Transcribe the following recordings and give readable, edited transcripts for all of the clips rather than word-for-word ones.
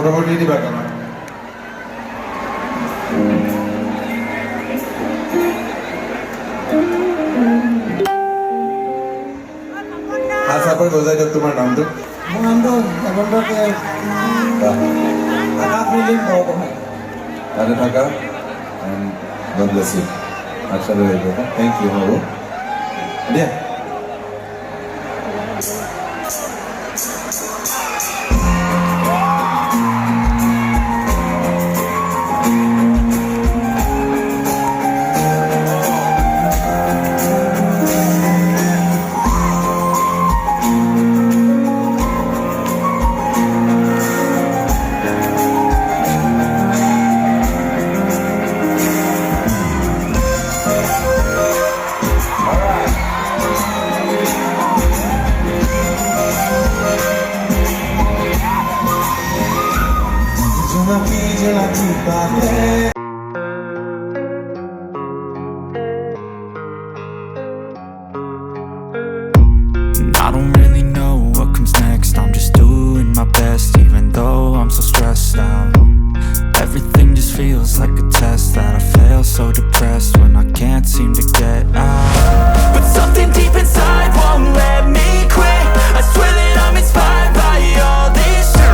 ফটোফটি দিবা কেন? চাপৰ গজাই দিয়ক তোমাৰ নামটো। মোৰ নামটো হেমন্ত আকাশ মিলিং বৰগোহাঁই। তাতে থাকা God bless you. আশা ৰাখিব। থেংক ইউ হ'ব দিয়া। I don't really know what comes next. I'm just doing my best, even though I'm so stressed out. Everything just feels like a test that I fail, so depressed when I can't seem to get out. But something deep inside won't let me quit. I swear that I'm inspired by all this shit.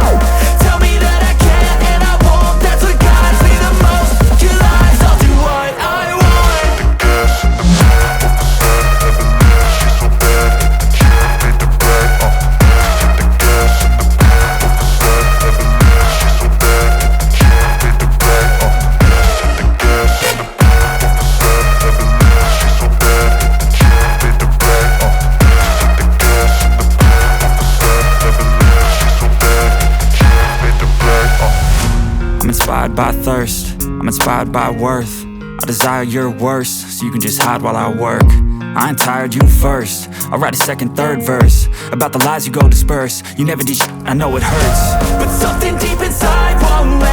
Tell me that I can't and I won't. That's what guides me the most. Your lies, I'll do what I want. I'm inspired by thirst, I'm inspired by worth. I desire your worst, so you can just hide while I work. I ain't tired, you first. I'll write a second, third verse about the lies you go disperse. You never did shit, I know it hurts. But something deep inside won't let